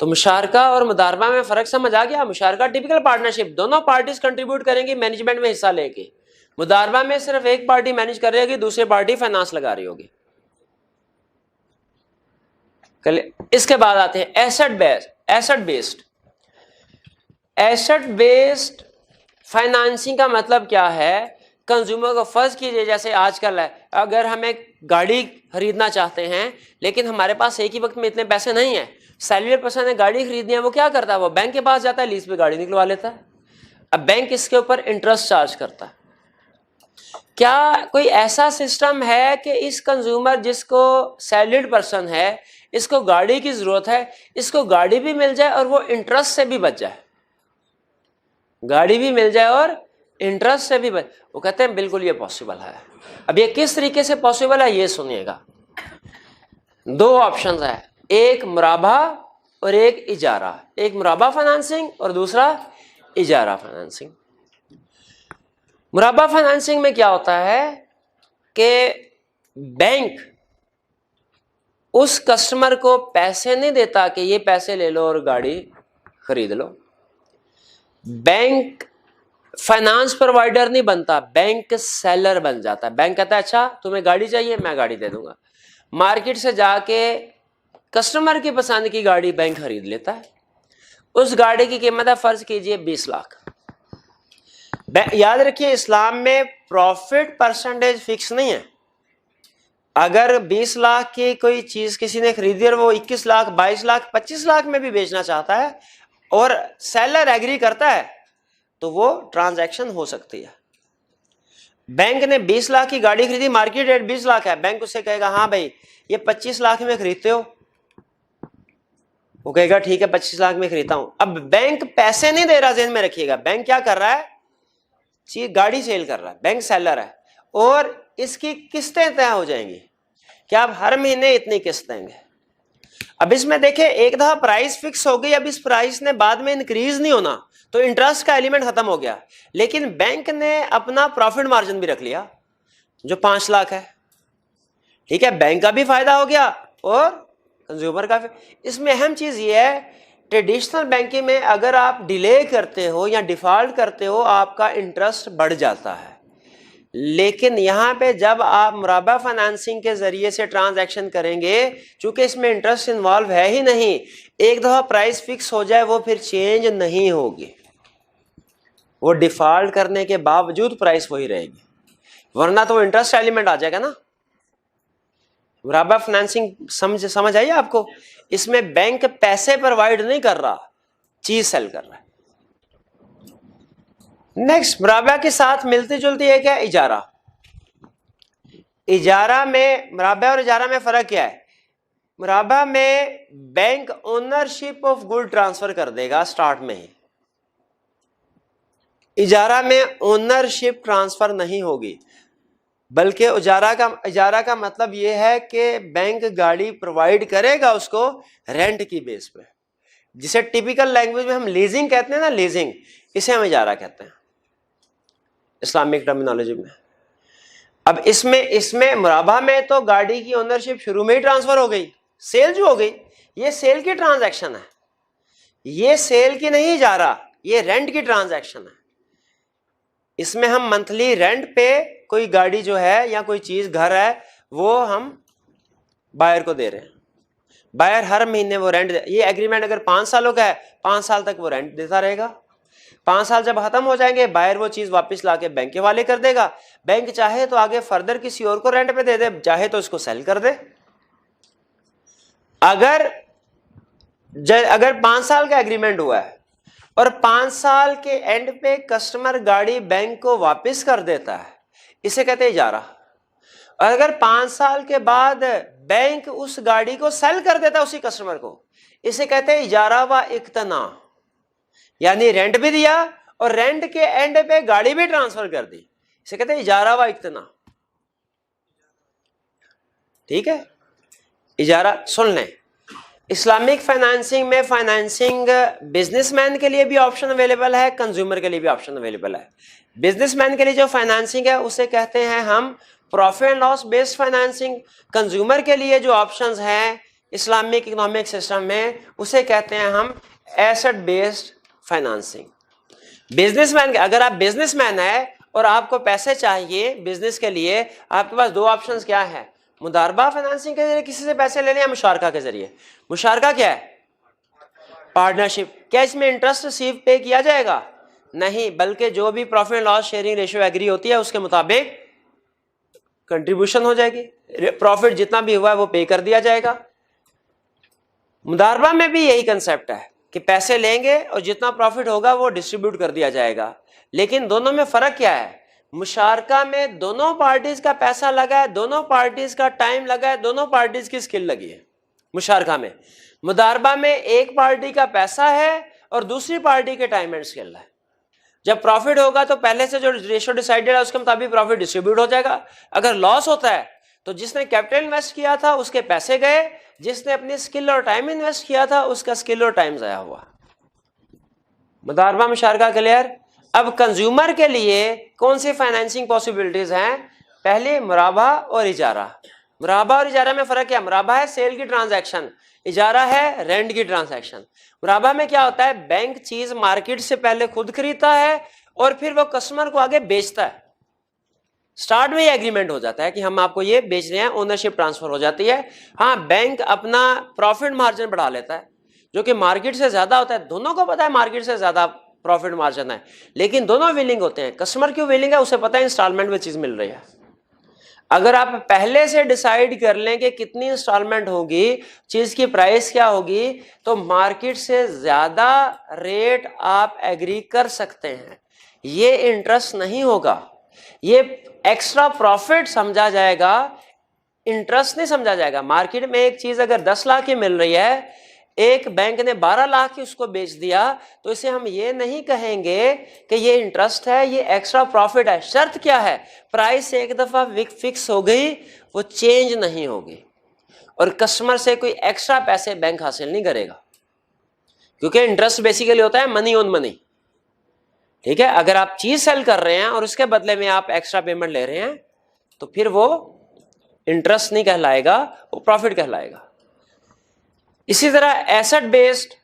تو مشارکہ اور مضاربہ میں فرق سمجھ آ گیا. مشارکہ ٹیپیکل پارٹنرشپ, دونوں پارٹیز کنٹریبیوٹ کریں گی مینجمنٹ میں حصہ لے کے. مضاربہ میں صرف ایک پارٹی مینج کر رہے گی, دوسری پارٹی فائنانس لگا رہی ہوگی. اس کے بعد آتے ہیں asset based. Asset based financing کا مطلب کیا ہے؟ کنزیومر کو فرض کیجئے جیسے آج کل ہے, اگر ہم ایک گاڑی خریدنا چاہتے ہیں لیکن ہمارے پاس ایک ہی وقت میں اتنے پیسے نہیں ہیں, سیلریڈ پرسن نے گاڑی خریدنی ہے, وہ کیا کرتا ہے, وہ بینک کے پاس جاتا ہے, لیز پہ گاڑی نکلوا لیتا ہے. اب بینک اس کے اوپر انٹرسٹ چارج کرتا ہے. کیا کوئی ایسا سسٹم ہے کہ اس کنزیومر جس کو سیلریڈ پرسن ہے, اس کو گاڑی کی ضرورت ہے, اس کو گاڑی بھی مل جائے اور وہ انٹرسٹ سے بھی بچ جائے؟ گاڑی بھی مل جائے اور انٹرسٹ سے بھی بچ. وہ کہتے ہیں بالکل یہ پاسبل ہے. اب یہ کس طریقے سے پاسبل ہے یہ سنیے گا. دو آپشنز ہیں, ایک مرابحہ اور ایک اجارہ. ایک مرابحہ فائنانسنگ اور دوسرا اجارہ فائنانسنگ. مرابحہ فائنانسنگ میں کیا ہوتا ہے کہ بینک اس کسٹمر کو پیسے نہیں دیتا کہ یہ پیسے لے لو اور گاڑی خرید لو. بینک فائنانس پرووائڈر نہیں بنتا, بینک سیلر بن جاتا ہے. بینک کہتا ہے اچھا تمہیں گاڑی چاہیے, میں گاڑی دے دوں گا. مارکیٹ سے جا کے کسٹمر کی پسند کی گاڑی بینک خرید لیتا ہے. اس گاڑی کی قیمت ہے فرض کیجئے 20 لاکھ. یاد رکھیے اسلام میں پروفٹ پرسنٹیج فکس نہیں ہے. اگر 20 لاکھ کی کوئی چیز کسی نے خریدی اور وہ 21 لاکھ 22 لاکھ 25 لاکھ میں بھی بیچنا چاہتا ہے, اور سیلر ایگری کرتا ہے تو وہ ٹرانزیکشن ہو سکتی ہے. بینک نے 20 لاکھ کی گاڑی خریدی, مارکیٹ ریٹ 20 لاکھ ہے, بینک اس سے کہے گا ہاں بھائی یہ 25 لاکھ میں خریدتے ہو, وہ کہے گا ٹھیک ہے 25 لاکھ میں خریدتا ہوں. اب بینک پیسے نہیں دے رہا, ذہن میں رکھیے گا, بینک کیا کر رہا ہے, گاڑی سیل کر رہا ہے, بینک سیلر ہے, اور اس کی قسطیں طے ہو جائیں گی کہ آپ ہر مہینے اتنی قسط دیں گے. اب اس میں دیکھیں ایک دفعہ پرائس فکس ہو گئی, اب اس پرائس نے بعد میں انکریز نہیں ہونا, تو انٹرسٹ کا ایلیمنٹ ختم ہو گیا. لیکن بینک نے اپنا پروفٹ مارجن بھی رکھ لیا جو 5 لاکھ ہے, ٹھیک ہے, بینک کا بھی فائدہ ہو گیا اور کنزیومر کا. اس میں اہم چیز یہ ہے, ٹریڈیشنل بینکنگ میں اگر آپ ڈیلے کرتے ہو یا ڈیفالٹ کرتے ہو آپ کا انٹرسٹ بڑھ جاتا ہے. لیکن یہاں پہ جب آپ مرابع فائنانسنگ کے ذریعے سے ٹرانزیکشن کریں گے, چونکہ اس میں انٹرسٹ انوالو ہے ہی نہیں, ایک دفعہ پرائس فکس ہو جائے وہ پھر چینج نہیں ہوگی, وہ ڈیفالٹ کرنے کے باوجود پرائس وہی رہے گی, ورنہ تو وہ انٹرسٹ ایلیمنٹ آ جائے گا نا. مرابع فائنانسنگ سمجھ آئیے آپ کو, اس میں بینک پیسے پرووائڈ نہیں کر رہا, چیز سیل کر رہا ہے. نیکسٹ, مرابع کے ساتھ ملتی جلتی ایک ہے اجارہ. اجارہ میں, مرابع اور اجارہ میں فرق کیا ہے؟ مرابع میں bank ownership of good transfer کر دے گا سٹارٹ میں ہی, اجارہ میں اونرشپ ٹرانسفر نہیں ہوگی, بلکہ اجارہ کا مطلب یہ ہے کہ بینک گاڑی پرووائڈ کرے گا اس کو رینٹ کی بیس پہ, جسے ٹیپیکل لینگویج میں ہم لیزنگ کہتے ہیں نا, لیزنگ, اسے ہم اجارہ کہتے ہیں اسلامک ٹرمینالوجی میں. اب اس میں مرابع میں تو گاڑی کی اونرشپ شروع میں ہی ٹرانسفر ہو گئی, سیل جو ہو گئی, یہ سیل کی ٹرانزیکشن ہے, یہ سیل کی نہیں اجارہ, یہ رینٹ کی ٹرانزیکشن ہے. اس میں ہم منتھلی رینٹ پہ کوئی گاڑی جو ہے یا کوئی چیز گھر ہے وہ ہم بائر کو دے رہے ہیں, بائر ہر مہینے وہ رینٹ یہ ایگریمنٹ اگر 5 سالوں کا ہے 5 سال تک وہ رینٹ دیتا رہے گا. 5 سال جب ختم ہو جائیں گے بائر وہ چیز واپس لا کے بینک کے حوالے کر دے گا, بینک چاہے تو آگے فردر کسی اور کو رینٹ پہ دے دے, چاہے تو اس کو سیل کر دے. اگر 5 سال کا ایگریمنٹ ہوا ہے اور 5 سال کے اینڈ پہ کسٹمر گاڑی بینک کو واپس کر دیتا ہے, اسے کہتے ہیں اجارہ. اور اگر 5 سال کے بعد بینک اس گاڑی کو سیل کر دیتا ہے اسی کسٹمر کو, اسے کہتے ہیں اجارہ و اقتناء, یعنی رینٹ بھی دیا اور رینٹ کے اینڈ پہ گاڑی بھی ٹرانسفر کر دی, اسے کہتے ہیں اجارہ و اقتناء. ٹھیک ہے, اجارہ سن لیں. اسلامک فائنانسنگ میں فائنانسنگ بزنس مین کے لیے بھی آپشن اویلیبل ہے, کنزیومر کے لیے بھی آپشن اویلیبل ہے. بزنس مین کے لیے جو فائنانسنگ ہے اسے کہتے ہیں ہم profit and loss based financing. Consumer کے لیے جو آپشنز ہیں اسلامک اکنامک سسٹم میں اسے کہتے ہیں ہم asset based financing. Businessman, اگر آپ بزنس مین ہیں اور آپ کو پیسے چاہیے بزنس کے لیے, آپ کے پاس 2 آپشنز کیا ہیں, مضاربہ فائنانسنگ کے ذریعے کسی سے پیسے لے لیں یا مشارکہ کے ذریعے. مشارکہ کیا ہے؟ پارٹنرشپ. کیا اس میں انٹرسٹ ریسیو پے کیا جائے گا؟ نہیں, بلکہ جو بھی profit and loss sharing ratio agree ہوتی ہے اس کے مطابق کنٹریبیوشن ہو جائے گی, پروفٹ جتنا بھی ہوا ہے وہ پے کر دیا جائے گا. مضاربہ میں بھی یہی کنسیپٹ ہے کہ پیسے لیں گے اور جتنا پروفٹ ہوگا وہ ڈسٹریبیوٹ کر دیا جائے گا. لیکن دونوں میں فرق کیا ہے؟ مشارکہ میں دونوں پارٹیز کا پیسہ لگا ہے, دونوں پارٹیز کا ٹائم لگا ہے, دونوں پارٹیز کی سکل لگی ہے مشارکہ میں. مضاربہ میں ایک پارٹی کا پیسہ ہے اور دوسری پارٹی کے ٹائم اینڈ سکل ہے. جب پروفٹ ہوگا تو پہلے سے جو ریشو ڈیسائیڈڈ ہے اس کے مطابق پروفٹ ڈسٹریبیوٹ ہو جائے گا. اگر لاس ہوتا ہے تو جس نے کیپٹل انویسٹ کیا تھا اس کے پیسے گئے, جس نے اپنی سکل اور ٹائم انویسٹ کیا تھا اس کا سکل اور ٹائم ضائع ہوا. مضاربہ مشارکہ کلیئر. اب کنزیومر کے لیے کون سی فائنینسنگ پاسبلٹیز ہیں؟ پہلے مرابع اور اجارہ. مرابع اور اجارہ میں فرق کیا؟ مرابع ہے سیل کی ٹرانزیکشن, اجارہ ہے رینٹ کی ٹرانزیکشن. مرابع میں کیا ہوتا ہے؟ بینک چیز مارکیٹ سے پہلے خود خریدتا ہے اور پھر وہ کسٹمر کو آگے بیچتا ہے. سٹارٹ میں یہ ایگریمنٹ ہو جاتا ہے کہ ہم آپ کو یہ بیچ رہے ہیں, اونرشپ ٹرانسفر ہو جاتی ہے. ہاں, بینک اپنا پروفٹ مارجن بڑھا لیتا ہے جو کہ مارکیٹ سے زیادہ ہوتا ہے, دونوں کو پتا ہے مارکیٹ سے زیادہ پروفٹ مارجن ہے, لیکن دونوں ویلنگ ہوتے ہیں. کسٹمر کیوں ویلنگ ہے؟ اسے پتا ہے انسٹالمنٹ میں چیز مل رہی ہے. اگر آپ پہلے سے ڈیسائیڈ کر لیں کہ کتنی انسٹالمنٹ ہوگی، چیز کی پرائس کیا ہوگی، تو مارکیٹ سے زیادہ ریٹ آپ ایگری کر سکتے ہیں. یہ انٹرسٹ نہیں ہوگا، یہ ایکسٹرا پروفٹ سمجھا جائے گا، انٹرسٹ نہیں سمجھا جائے گا. مارکیٹ میں ایک چیز اگر 10 لاکھ کی مل رہی ہے، ایک بینک نے 12 لاکھ کی اس کو بیچ دیا، تو اسے ہم یہ نہیں کہیں گے کہ یہ انٹرسٹ ہے، یہ ایکسٹرا پروفٹ ہے. شرط کیا ہے؟ پرائس ایک دفعہ فکس ہو گئی، وہ چینج نہیں ہوگی، اور کسٹمر سے کوئی ایکسٹرا پیسے بینک حاصل نہیں کرے گا، کیونکہ انٹرسٹ بیسیکلی ہوتا ہے منی آن منی. ٹھیک ہے، اگر آپ چیز سیل کر رہے ہیں اور اس کے بدلے میں آپ ایکسٹرا پیمنٹ لے رہے ہیں تو پھر وہ انٹرسٹ نہیں کہلائے گا، وہ پروفٹ کہلائے گا. اسی طرح ایسٹ بیسڈ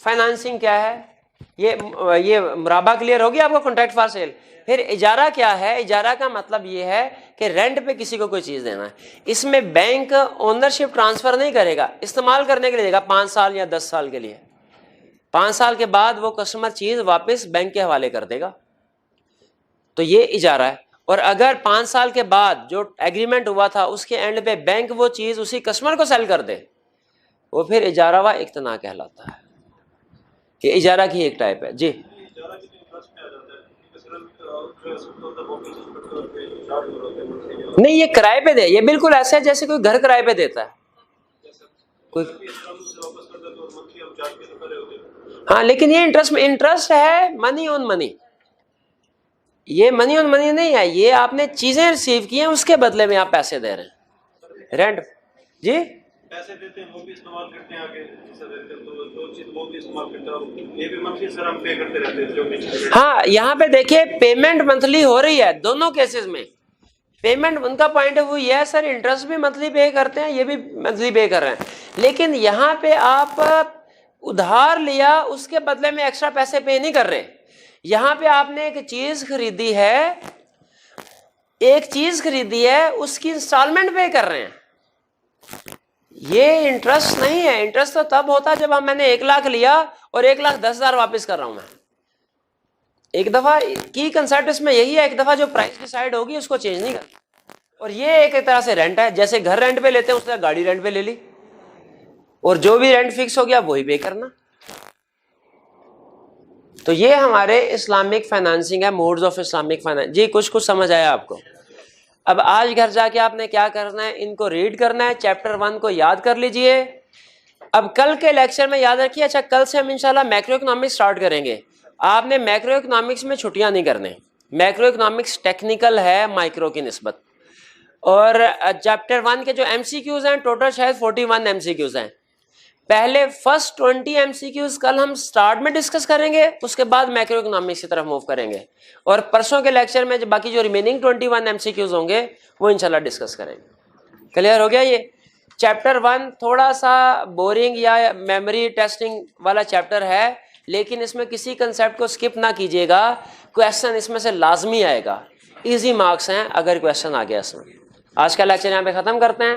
فائنانسنگ کیا ہے؟ یہ مرابع کلیئر ہوگی آپ کو، کانٹریکٹ فار سیل. پھر اجارہ کیا ہے؟ اجارہ کا مطلب یہ ہے کہ رینٹ پہ کسی کو کوئی چیز دینا ہے. اس میں بینک اونرشپ ٹرانسفر نہیں کرے گا، استعمال کرنے کے لیے دے گا 5 سال یا 10 سال کے لیے. 5 سال کے بعد وہ کسٹمر چیز واپس بینک کے حوالے کر دے گا، تو یہ اجارہ ہے. اور اگر 5 سال کے بعد جو ایگریمنٹ ہوا تھا اس کے اینڈ پہ بینک وہ چیز اسی کسٹمر کو سیل کر دے، وہ پھر اجارہ و اقتناء کہلاتا ہے. یہ اجارہ کی ایک ٹائپ ہے. جی نہیں، یہ کرائے پہ دے، یہ بالکل ایسا ہے جیسے کوئی گھر کرائے پہ دیتا ہے کوئی. ہاں لیکن یہ انٹرسٹ ہے منی آن منی، یہ منی آن منی نہیں ہے، یہ آپ نے چیزیں ریسیو کی ہیں اس کے بدلے میں آپ پیسے دے رہے ہیں. رینٹ جی پیسے دیتے ہیں وہ بھی استعمال کرتے ہیں، آگے دو چیز وہ بھی استعمال کرتے ہیں، یہ بھی منتھلی سر ہم پے کرتے رہتے ہیں جو بھی. ہاں یہاں پہ دیکھیے پیمنٹ منتھلی ہو رہی ہے دونوں کیسز میں. پیمنٹ ان کا پوائنٹ آف ویو یہ ہے سر انٹرسٹ بھی منتھلی پے کرتے ہیں، یہ بھی منتھلی پے کر رہے ہیں، لیکن یہاں پہ آپ ادھار لیا اس کے بدلے میں ایکسٹرا پیسے پے نہیں کر رہے. یہاں پہ آپ نے ایک چیز خریدی ہے، اس کی انسٹالمنٹ پے کر رہے ہیں. یہ انٹرسٹ نہیں ہے. انٹرسٹ تو تب ہوتا ہے جب میں نے 1 لاکھ لیا اور 1,10,000 واپس کر رہا ہوں. میں ایک دفعہ کی کنسیپٹ اس میں یہی ہے، ایک دفعہ جو پرائس ڈیسائیڈ ہوگی اس کو چینج نہیں کرنا. اور یہ ایک طرح سے رینٹ ہے، جیسے گھر رینٹ پہ لیتے ہیں اس طرح گاڑی رینٹ پہ لے لی، اور جو بھی رینٹ فکس ہو گیا وہی پے کرنا. تو یہ ہمارے اسلامک فائنانسنگ ہے، موڈز آف اسلامک فائنانس. جی کچھ سمجھ آیا آپ کو؟ اب آج گھر جا کے آپ نے کیا کرنا ہے، ان کو ریڈ کرنا ہے، چیپٹر 1 کو یاد کر لیجئے. اب کل کے لیکچر میں یاد رکھیے، اچھا کل سے ہم انشاءاللہ میکرو اکنامکس سٹارٹ کریں گے. آپ نے میکرو اکنامکس میں چھٹیاں نہیں کرنے. میکرو اکنامکس ٹیکنیکل ہے مائکرو کی نسبت. اور چیپٹر 1 کے جو ایم سی کیوز ہیں ٹوٹل شاید 41 ایم سی کیوز ہیں. پہلے فرسٹ 20 ایم سی کیوز کل ہم سٹارٹ میں ڈسکس کریں گے، اس کے بعد میکرو اکنامکس کی طرف موو کریں گے، اور پرسوں کے لیکچر میں باقی جو ریمیننگ 21 ایم سی کیوز ہوں گے وہ انشاءاللہ ڈسکس کریں گے. کلیئر ہو گیا؟ یہ چیپٹر 1 تھوڑا سا بورنگ یا میموری ٹیسٹنگ والا چیپٹر ہے، لیکن اس میں کسی کنسیپٹ کو سکپ نہ کیجیے گا. کویسچن اس میں سے لازمی آئے گا، ایزی مارکس ہیں اگر کویسچن آ گیا اس میں. آج کا لیکچر یہاں پہ ختم کرتے ہیں.